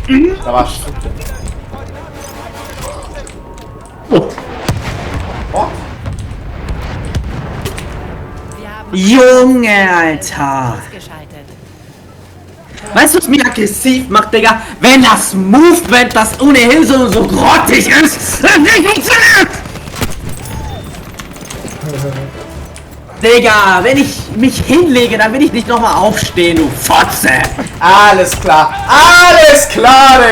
Da war's. Oh. Oh. Junge, Alter. Weißt du, was mich aggressiv macht, Digga? Wenn das Movement, das ohnehin so grottig ist, Digga, wenn ich mich hinlege, dann will ich nicht nochmal aufstehen, du Fotze! Alles klar, Digga.